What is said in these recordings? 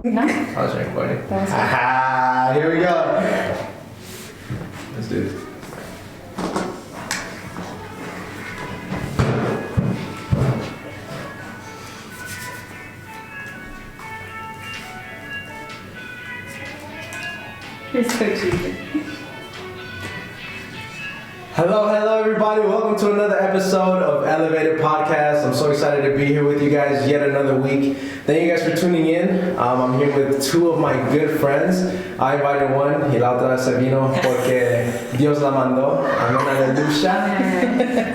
No? I was recording. That was Haha, here we go. Let's do this. You're so cheesy. Hello everybody. Welcome to another episode of Elevated Podcast. I'm so excited to be here with you guys yet another week. Thank you guys for tuning in. I'm here with two of my good friends. I invited one, y la otra se vino porque Dios la mandó.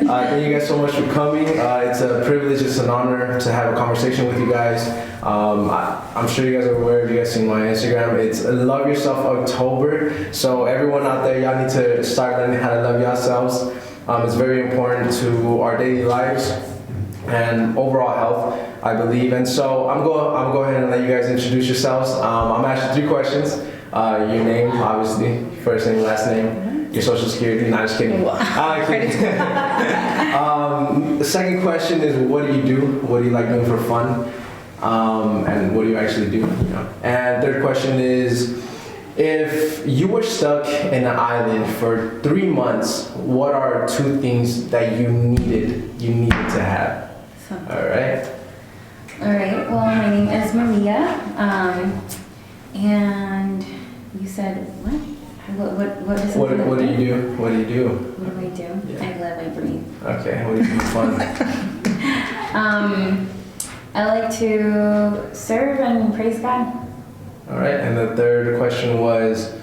Thank you guys so much for coming. It's a privilege, it's an honor to have a conversation with you guys. I'm sure you guys are aware, if you guys seen my Instagram, it's Love Yourself October. So everyone out there, y'all need to start learning how to love yourselves. It's very important to our daily lives and overall health, I believe. And so I'm gonna go ahead and let you guys introduce yourselves. I'm asking 3 questions. Your name, obviously, first name, last name, your social security. Not just kidding. The second question is, what do you do? What do you like doing for fun? And what do you actually do? And third question is, if you were stuck in an island for 3 months, what are 2 things that you needed to have? All right. Well, my name is Maria. And you said what? What is it? What do you do? What do you do? What do I do? Yeah. I live, I breathe. Okay. What do you do for fun? I like to serve and praise God. All right. And the third question was,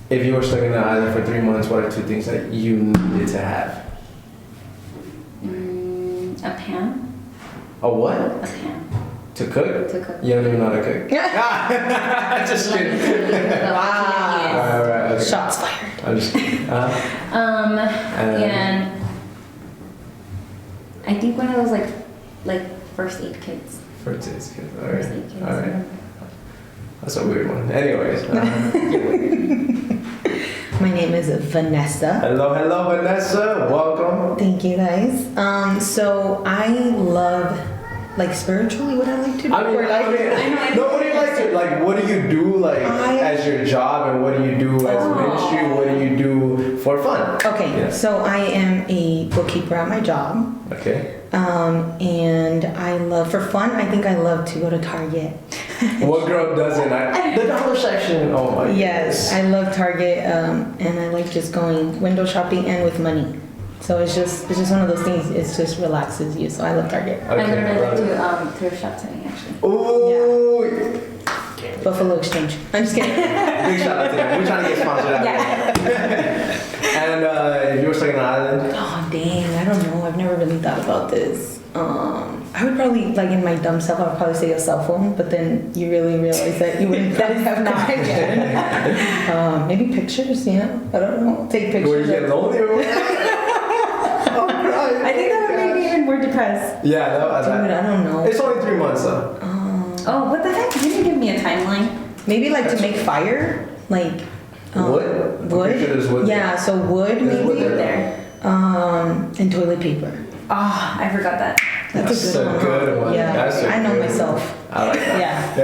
if you were stuck in an island for 3 months, what are 2 things that you needed to have? A pan. A what? A pan. To cook? To cook. You don't even know how to cook. Just kidding. Wow. All right. Okay. Shots fired. I'm just kidding. And I think one of those like first aid kits. First aid kit. All First right. aid kits. All right. That's a weird one. Anyways. My name is Vanessa. Hello, Vanessa. Welcome. Thank you guys. So I love, like, spiritually, what I like to do. What do you do as your job, and what do you do as ministry? What do you do for fun? Okay, Yeah. so I am a bookkeeper at my job. Okay. And I love, for fun, I think I love to go to Target. What girl doesn't? The dollar section. Oh my. Yes, I love Target, and I like just going window shopping and with money. So it's just one of those things. It just relaxes you. So I love Target. Okay, I literally like to thrift shop today, actually. Ooh. Yeah. Buffalo Exchange. I'm just kidding. Big shout out to them. We're trying to get sponsored out. Yeah. And if you were stuck in an island. Oh dang, I don't know. I've never really thought about this. I would probably, like, in my dumb self, I would probably say a cell phone, but then you really realize that you wouldn't probably have not again. Maybe pictures, I don't know. Take pictures. Were you getting lonely or what? I think that would make me even more depressed. Yeah, Dude, I don't know. It's only 3 months though. Oh, what the heck? You didn't give me a timeline. Maybe like to make fire, like Wood? Wood. I'm pretty sure there's wood. Yeah, so wood There's wood maybe. There. And toilet paper. I forgot that. That's a good one. Yeah, Yeah, that's a I know good myself. one. I like that. Yeah.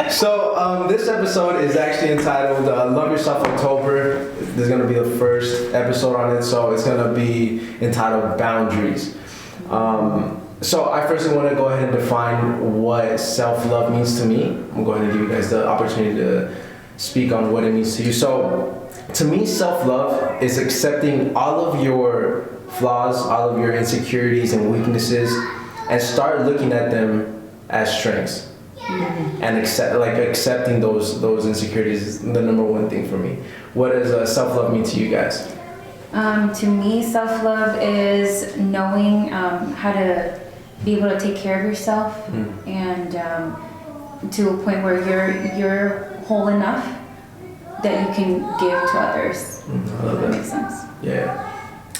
So this episode is actually entitled Love Yourself October. This is going to be the first episode on it, so it's going to be entitled Boundaries. So I first want to go ahead and define what self-love means to me. I'm going to give you guys the opportunity to speak on what it means to you. So to me, self-love is accepting all of your flaws, all of your insecurities and weaknesses, and start looking at them as strengths. And accepting those insecurities is the number one thing for me. What does self-love mean to you guys? To me, self-love is knowing how to be able to take care of yourself and to a point where you're whole enough that you can give to others. I love that makes sense. Yeah.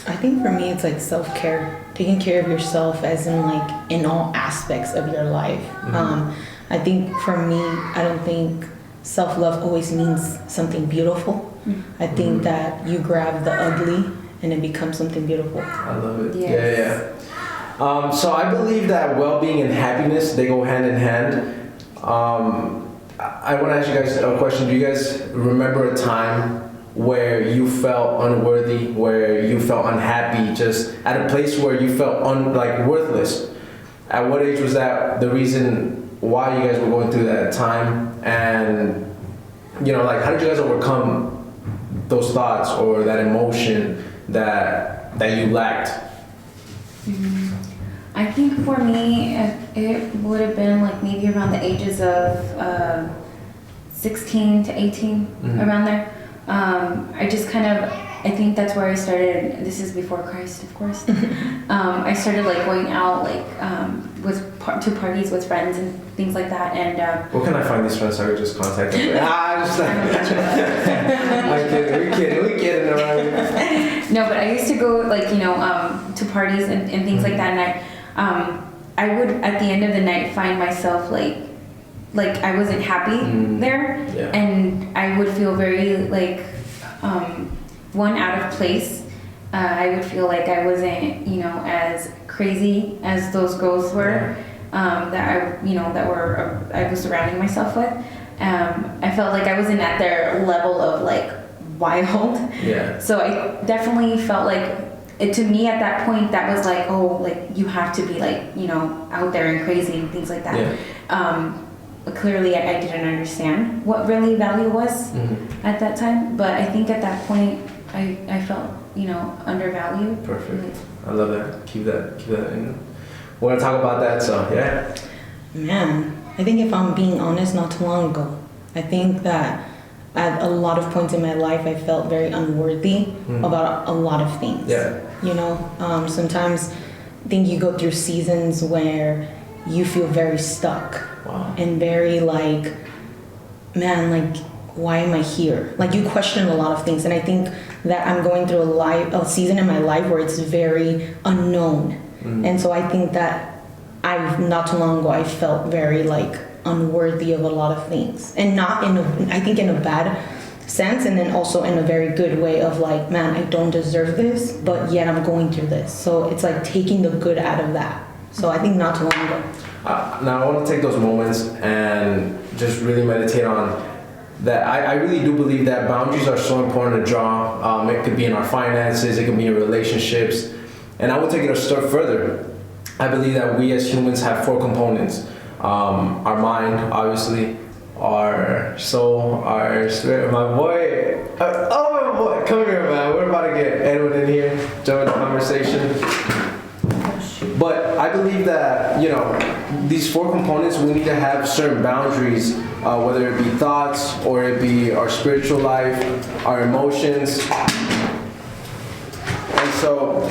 I think for me it's like self-care, taking care of yourself as in like in all aspects of your life. I think for me, I don't think self-love always means something beautiful. I think that you grab the ugly and it becomes something beautiful. I love it. Yes. Yeah. So I believe that well-being and happiness, they go hand in hand. I want to ask you guys a question. Do you guys remember a time where you felt unworthy, where you felt unhappy, just at a place where you felt worthless? At what age was that the reason why you guys were going through that time? And how did you guys overcome those thoughts or that emotion that you lacked? I think for me, it would have been like maybe around the ages of 16 to 18, around there. I think that's where I started. This is before Christ, of course. I started like going out to parties with friends and things like that. And where can I find these friends so I could just contact them? I'm kidding. We kidding around. No, but I used to go to parties and things like that, and I would at the end of the night find myself like I wasn't happy there, and I would feel very out of place. I would feel like I wasn't as crazy as those girls were that I was surrounding myself with. I felt like I wasn't at their level of wild. Yeah. So I definitely felt like to me at that point that was you have to be out there and crazy and things like that. Yeah. Clearly I didn't understand what really value was at that time, but I think at that point I felt undervalued. Perfect. I love that. Keep that in. We're gonna talk about that, so yeah. Man, I think if I'm being honest, not too long ago, I think that at a lot of points in my life I felt very unworthy about a lot of things. Yeah. Sometimes I think you go through seasons where you feel very stuck. Wow. And very why am I here? You question a lot of things, and I think that I'm going through a season in my life where it's very unknown. And so I think that not too long ago I felt very unworthy of a lot of things, and not in a bad sense, and then also in a very good way of man, I don't deserve this, but yet I'm going through this. So it's taking the good out of that. So I think not too long ago. Now I want to take those moments and just really meditate on that. I really do believe that boundaries are so important to draw. It could be in our finances, it could be in relationships, and I will take it a step further. I believe that we as humans have 4 components. Our mind, obviously, our soul, our spirit. My boy, my boy, come here, man. We're about to get Edwin in here, jump in the conversation. But I believe that, these 4 components, we need to have certain boundaries, whether it be thoughts or it be our spiritual life, our emotions. And so,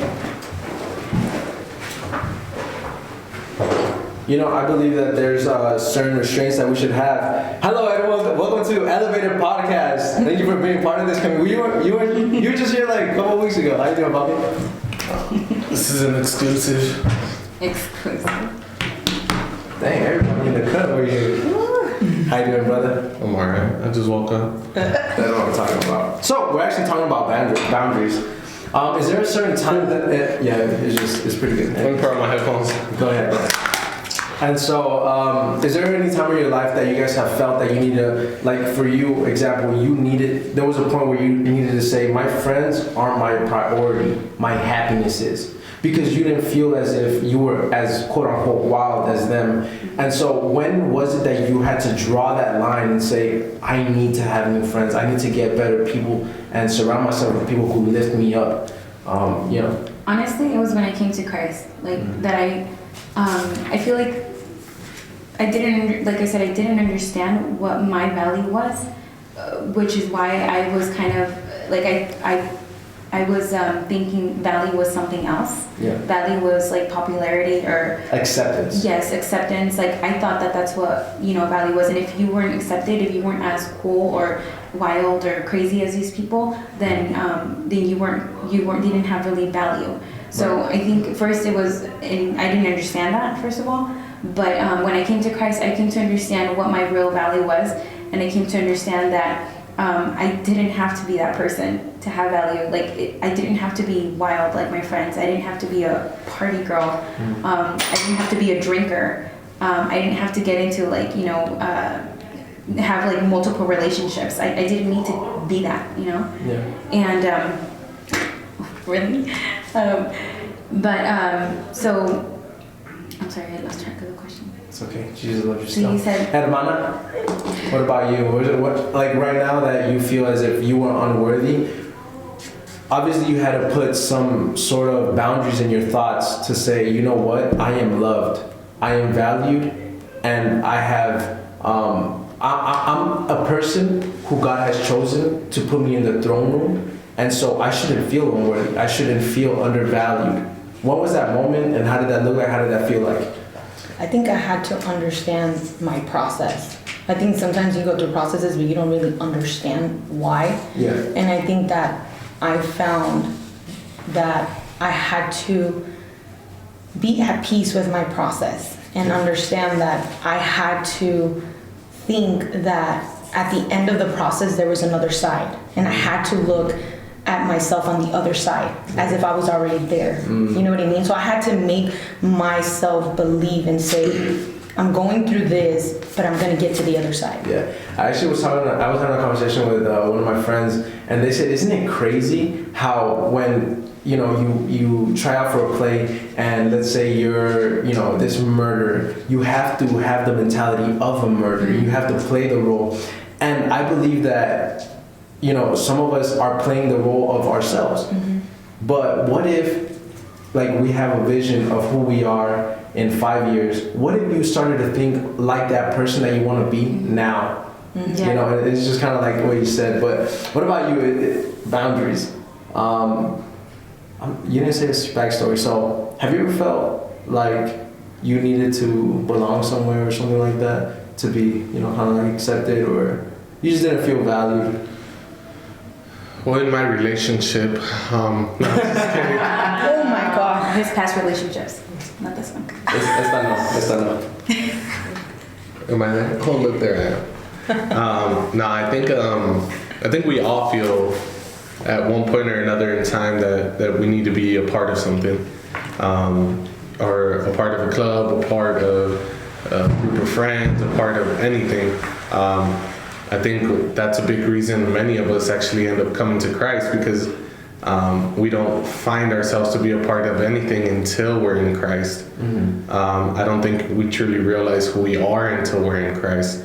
I believe that there's certain restraints that we should have. Hello, everyone. Welcome to Elevator Podcast. Thank you for being part of this. You were just here a couple weeks ago. How you doing, Bobby? This is an exclusive. Dang, everybody in the cut over here. How you doing, brother? I'm alright. I just woke up. That's what I'm talking about. So we're actually talking about boundaries. Is there a certain time that? It's pretty good. Let me put on my headphones. Go ahead, bro. And so, is there any time in your life that you guys have felt that you need to, for you, example, there was a point where you needed to say, my friends aren't my priority, my happiness is. Because you didn't feel as if you were as quote unquote wild as them. And so when was it that you had to draw that line and say, I need to have new friends, I need to get better people and surround myself with people who lift me up, Honestly, it was when I came to Christ, that I feel like I didn't understand what my value was, which is why I was kind of I was thinking value was something else. Yeah. Value was popularity or acceptance. Yes, acceptance. I thought that that's what value was, and if you weren't accepted, if you weren't as cool or wild or crazy as these people, then you didn't have really value. So I think first it was, and I didn't understand that first of all, but when I came to Christ, I came to understand what my real value was, and I came to understand that I didn't have to be that person to have value. Like, I didn't have to be wild like my friends. I didn't have to be a party girl. I didn't have to be a drinker. I didn't have to get into, like, you know, have like multiple relationships. I didn't need to be that, you know? Yeah. And, really? So, I'm sorry, I lost track of the question. It's okay. Jesus loves you So still. you said, Hermana, what about you? What, like right now that you feel as if you were unworthy, obviously you had to put some sort of boundaries in your thoughts to say, you know what, I am loved, I am valued, and I have, I'm a person who God has chosen to put me in the throne room, and so I shouldn't feel unworthy, I shouldn't feel undervalued. What was that moment, and how did that look like, how did that feel like? I think I had to understand my process. I think sometimes you go through processes but you don't really understand why. Yeah. And I think that I found that I had to be at peace with my process and understand that I had to think that at the end of the process there was another side, and I had to look at myself on the other side as if I was already there. You know what I mean? So I had to make myself believe and say, I'm going through this, but I'm gonna get to the other side. Yeah, I actually was having a conversation with one of my friends, and they said, isn't it crazy how when you try out for a play, and let's say you're this murderer, you have to have the mentality of a murderer. You have to play the role, and I believe that some of us are playing the role of ourselves. But what if, like, we have a vision of who we are in 5 years? What if you started to think like that person that you want to be now? Yeah. It's just kind of like what you said. But what about you? Boundaries. You didn't say this backstory. So have you ever felt like you needed to belong somewhere or something like that to be, kind of like accepted, or you just didn't feel valued? Well, in my relationship, no, I'm just kidding. Oh my God. his past relationships, not this one. Esta no. Am I there? Oh, look, there I am. No, I think we all feel at one point or another in time that we need to be a part of something, or a part of a club, a part of a group of friends, a part of anything. I think that's a big reason many of us actually end up coming to Christ, because we don't find ourselves to be a part of anything until we're in Christ. Mm-hmm. I don't think we truly realize who we are until we're in Christ.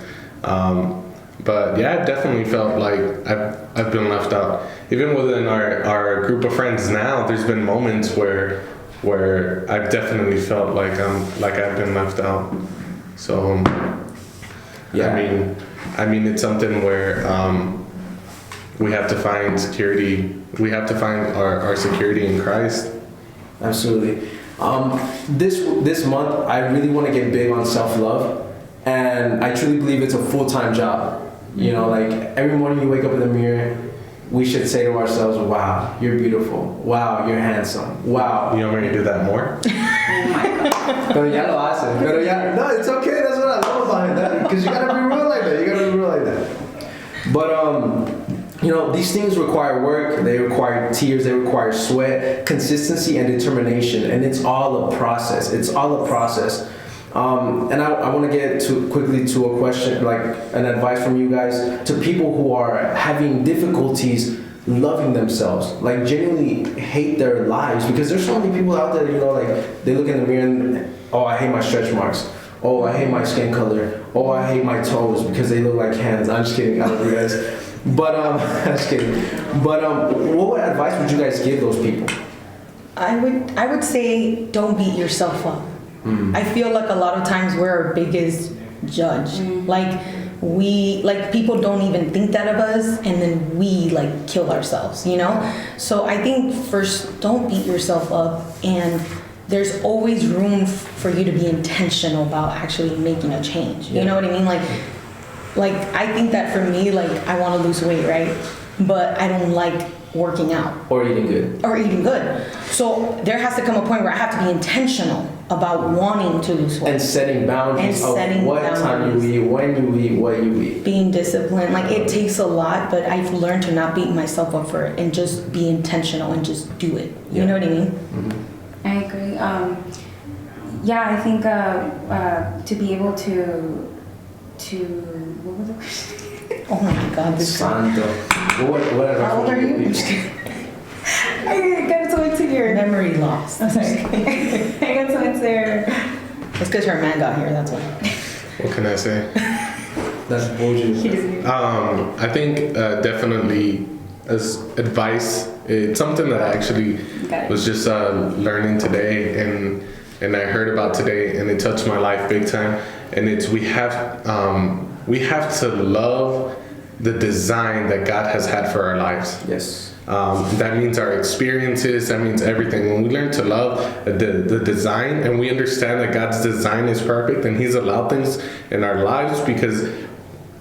But yeah, I've definitely felt like I've been left out. Even within our group of friends now, there's been moments where I've definitely felt like I've been left out. So yeah, I mean it's something where we have to find security. We have to find our security in Christ. Absolutely. This month, I really want to get big on self-love, and I truly believe it's a full-time job. You know, like every morning you wake up in the mirror, we should say to ourselves, "Wow, you're beautiful. Wow, you're handsome. Wow." You want me to do that more? Oh my God. Pero ya lo hacen. No, it's okay. That's what I love about that. Because you gotta be real like that. But these things require work. They require tears. They require sweat, consistency, and determination. And it's all a process. And I want to get quickly to a question, like an advice from you guys to people who are having difficulties loving themselves, like genuinely hate their lives, because there's so many people out there, like they look in the mirror and, oh, I hate my stretch marks. Oh, I hate my skin color. Oh, I hate my toes because they look like hands. I'm just kidding. I love you guys. But I'm just kidding. But what advice would you guys give those people? I would say don't beat yourself up. I feel like a lot of times we're our biggest judge. Like people don't even think that of us, and then we like kill ourselves, So I think first, don't beat yourself up, and there's always room for you to be intentional about actually making a change. You know what I mean? Like I think that for me, like I want to lose weight, right? But I don't like working out Or eating good. or eating good. So there has to come a point where I have to be intentional about wanting to lose weight. And setting boundaries And setting of what time boundaries. you eat, when you eat, what you eat. Being disciplined, like it takes a lot, but I've learned to not beat myself up for it and just be intentional and just do it. You Yeah. know what I mean? Mm-hmm. I agree. Yeah, I think to be able to what was the question? Oh my God, this Santo. Whatever. How old are you? I got so into your. memory loss. I'm sorry. I got so into. It's because her man got here, that's why. What can I say? That's bullshit. I think definitely as advice, it's something that I actually Got it. was just learning today and I heard about today and it touched my life big time. And it's we have to love the design that God has had for our lives. Yes. That means our experiences, that means everything. When we learn to love the design and we understand that God's design is perfect and He's allowed things in our lives because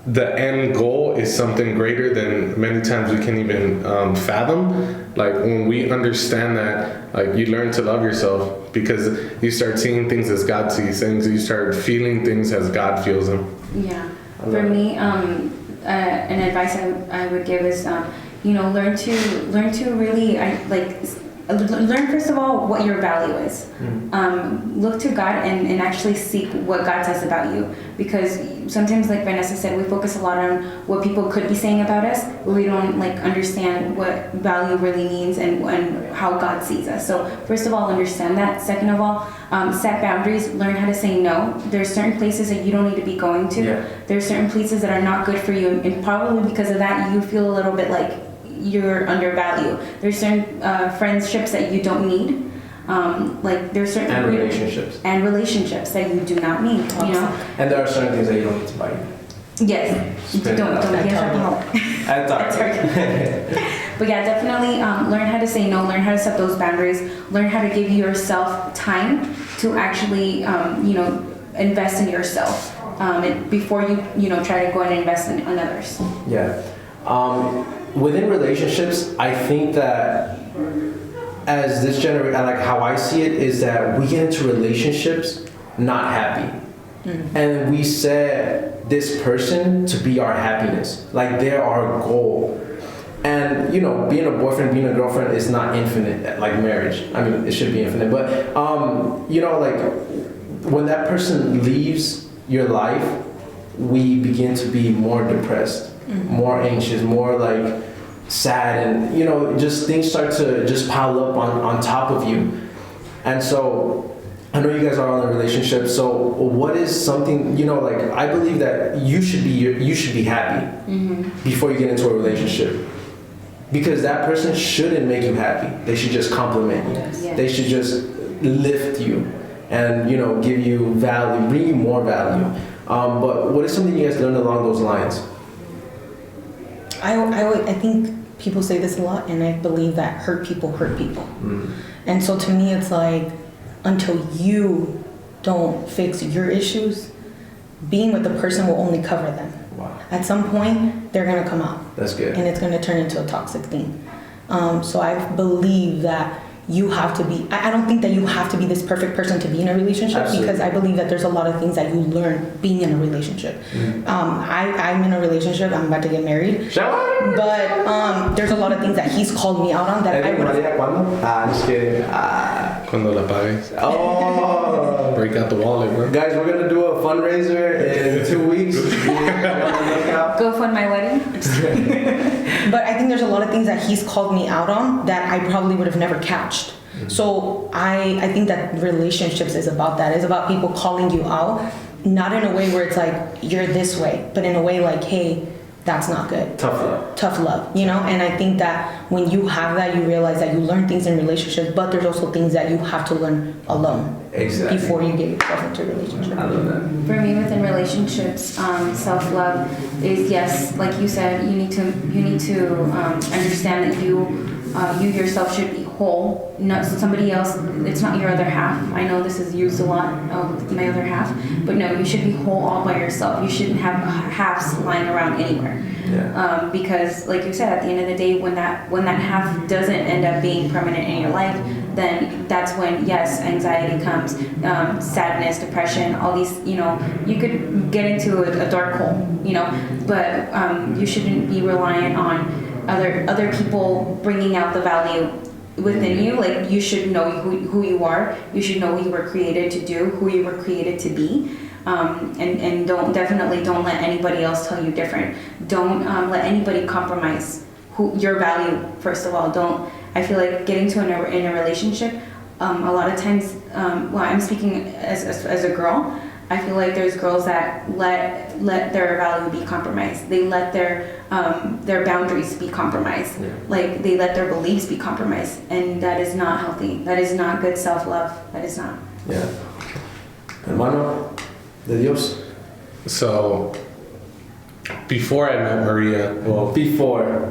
the end goal is something greater than many times we can even fathom. Like when we understand that, like you learn to love yourself because you start seeing things as God sees things, you start feeling things as God feels them. Yeah. For me, an advice I would give is, learn to really, learn first of all what your value is. Look to God and actually seek what God says about you. Because sometimes, like Vanessa said, we focus a lot on what people could be saying about us, but we don't understand what value really means and how God sees us. So first of all, understand that. Second of all, set boundaries. Learn how to say no. There's certain places that you don't need to be going to. Yeah. There's certain places that are not good for you, and probably because of that, you feel a little bit like you're undervalued. There's certain friendships that you don't need. There's certain And relationships that you do not need. You know. And there are certain things that you don't need to buy. Yes. Spend Don't it be at an alcoholic. At Target. But yeah, definitely learn how to say no. Learn how to set those boundaries. Learn how to give yourself time to actually invest in yourself before you try to go and invest in others. Yeah. Within relationships, I think that as this generation, like how I see it, is that we get into relationships not happy. And we set this person to be our happiness. Like they're our goal. And being a boyfriend, being a girlfriend is not infinite like marriage. I mean, it should be infinite. But, when that person leaves your life, we begin to be more depressed. More anxious, more sad, and just things start to just pile up on top of you. And so I know you guys are all in a relationship, so what is something, I believe that you should be happy before you get into a relationship, because that person shouldn't make you happy. They should just compliment you. Yes. They should just lift you and give you value, bring you more value. But what is something you guys learned along those lines? I think people say this a lot, and I believe that hurt people. And so to me, it's like, until you don't fix your issues, being with the person will only cover them. Wow. At some point, they're going to come out. That's good. And it's going to turn into a toxic thing. So I believe that you have to be, I don't think that you have to be this perfect person to be in a relationship. Absolutely. Because I believe that there's a lot of things that you learn being in a relationship. I'm in a relationship, I'm about to get married. But there's a lot of things that he's called me out on that I would have. I'm just kidding. Cuando la pagues. Oh. Break out the wallet, bro. Guys, we're going to do a fundraiser in 2 weeks. Go fund my wedding. But I think there's a lot of things that he's called me out on that I probably would have never catched. So I think that relationships is about that. It's about people calling you out, not in a way where it's like, you're this way, but in a way like, hey, that's not good. Tough love, And I think that when you have that, you realize that you learn things in relationships, but there's also things that you have to learn alone. Exactly. Before you get yourself into a relationship. I love that. For me, within relationships, self-love is, yes, like you said, you need to understand that you yourself should be whole, not somebody else. It's not your other half. I know this is used a lot, my other half, but no, you should be whole all by yourself. You shouldn't have halves lying around anywhere. Yeah. Because, like you said, at the end of the day, when that half doesn't end up being permanent in your life, then that's when, yes, anxiety comes, sadness, depression, all these, you could get into a dark hole, but you shouldn't be reliant on other people bringing out the value within you. Like, you should know who you are. You should know what you were created to do, who you were created to be. And don't let anybody else tell you different. Don't let anybody compromise your value. First of all, I feel like getting to in a relationship, a lot of times, I'm speaking as a girl. I feel like there's girls that let their value be compromised. They let their boundaries be compromised. Yeah. Like, they let their beliefs be compromised, and that is not healthy. That is not good self-love. That is not. Yeah. Hermano de Dios. So, before I met Maria, Before.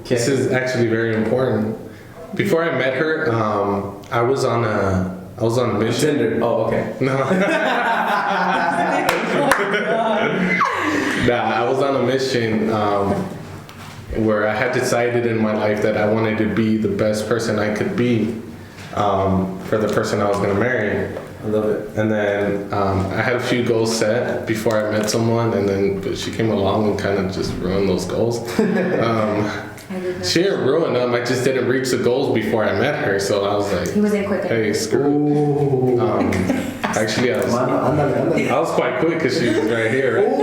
This is actually very important. Before I met her, I was on a mission. Tinder. Oh, okay. No. I was on a mission where I had decided in my life that I wanted to be the best person I could be for the person I was going to marry. I love it. And then I had a few goals set before I met someone, but she came along and kind of just ruined those goals. She didn't ruin them. I just didn't reach the goals before I met her, so I was like, He wasn't quick enough. hey, screw it. Actually, I was quite quick because she was right here, right?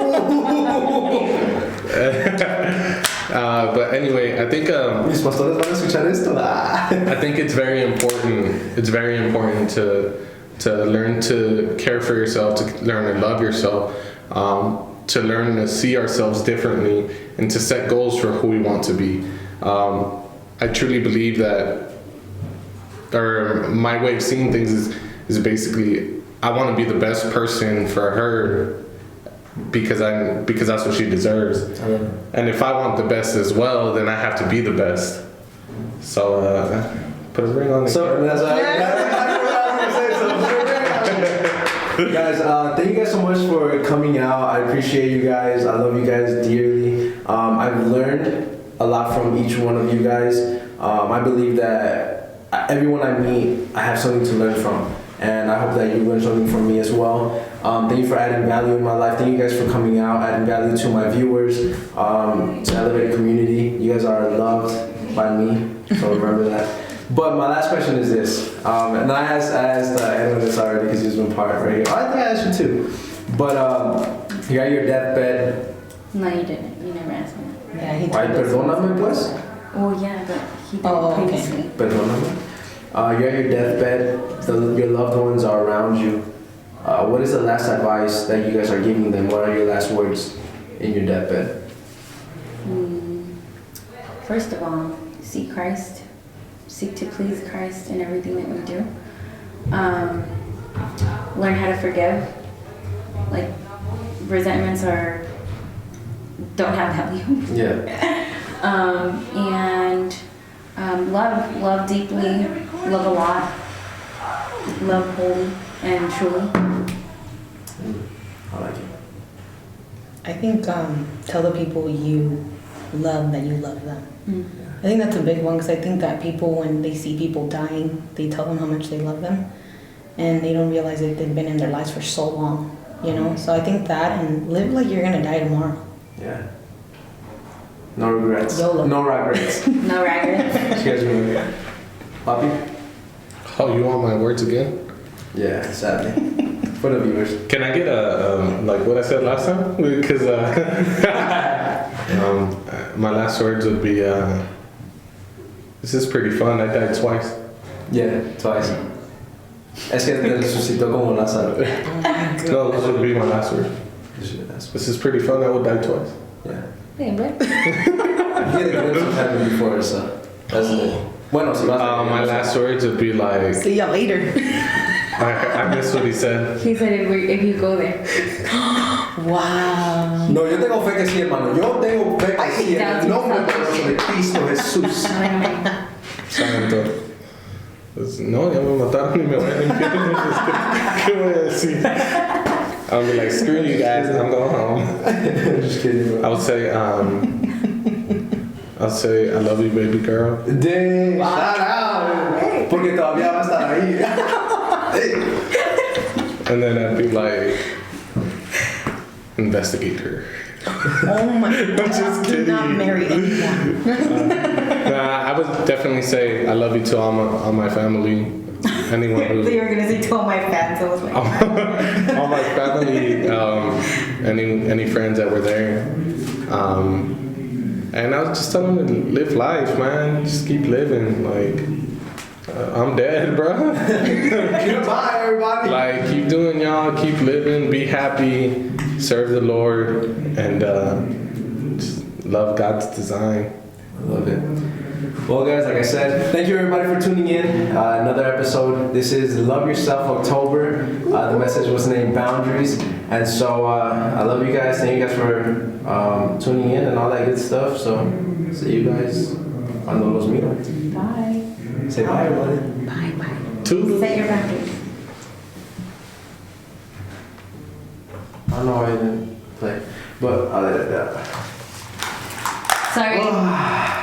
But anyway, I think Mis pastores van a escuchar esto. I think it's very important. It's very important to learn to care for yourself, to learn to love yourself, to learn to see ourselves differently, and to set goals for who we want to be. I truly believe that, or my way of seeing things is basically, I want to be the best person for her because that's what she deserves. And if I want the best as well, then I have to be the best. So put a ring on the So that's what I was gonna say. So put a ring on it. Guys, thank you guys so much for coming out. I appreciate you guys. I love you guys dearly. I've learned a lot from each one of you guys. I believe that everyone I meet, I have something to learn from. And I hope that you learn something from me as well. Thank you for adding value in my life. Thank you guys for coming out, adding value to my viewers, to elevate the community. You guys are loved by me, so remember that. But my last question is this, and I asked Edwin this already because he's been part right here. I think I asked you too. But you're at your deathbed. No, you didn't. You never asked me. Yeah, he Ay, told us. perdóname pues. Oh yeah, but he did Oh, okay. previously. Perdóname. You're at your deathbed. Your loved ones are around you. What is the last advice that you guys are giving them? What are your last words in your deathbed? First of all, seek Christ. Seek to please Christ in everything that we do. Learn how to forgive. Like, resentments don't have value. Yeah. And love deeply, love a lot, love wholly and truly. I like it. I think tell the people you love that you love them. Mm. I think that's a big one because I think that people, when they see people dying, they tell them how much they love them, and they don't realize that they've been in their lives for so long, So I think that, and live like you're gonna die tomorrow. Yeah. No regrets. YOLO. No regrets. No regrets. You guys remember? Poppy? Oh, you want my words again? Yeah, sadly. For the viewers. Can I get like what I said last time? Because my last words would be, this is pretty fun. I died twice. Yeah, twice. Es que te resucitó como Lázaro. No, those would be my last words. This is pretty fun. I would die twice. Yeah. Hey, bro. You get a glimpse of heaven before, so that's it. Bueno, si vas a My last words would be like, See ya later. I missed what he said. He said if you go there. Wow. No, yo tengo fe que sí, hermano. Yo tengo fe que sí. En el nombre poderoso de Cristo Jesús. Amén, amén. Santo. Pues, no, ya me mataron y me voy a limpiar. ¿Qué voy a decir? I'll be like, screw you guys, I'm going home. Just kidding, bro. I would say, I love you, baby girl. Dang, shout out. Porque todavía va a estar ahí. And then I'd be like, investigate her. Oh my God. Just Do not kidding. marry anyone. Nah, I would definitely say I love you to all my family. Anyone who, So you were gonna say to all my fans, I was like, all my family, any friends that were there. And I was just telling them to live life, man. Just keep living. Like, I'm dead, bro. Goodbye, everybody. Like, keep doing y'all. Keep living. Be happy. Serve the Lord. And just love God's design. I love it. Well, guys, like I said, thank you everybody for tuning in. Another episode. This is Love Yourself October. The message was named Boundaries. And so I love you guys. Thank you guys for tuning in and all that good stuff. So see you guys on Los Mitos. bye. Say bye, everybody. Bye, bye. Toodles. Set your boundaries. I don't know why I didn't play, but I'll let it out. Sorry.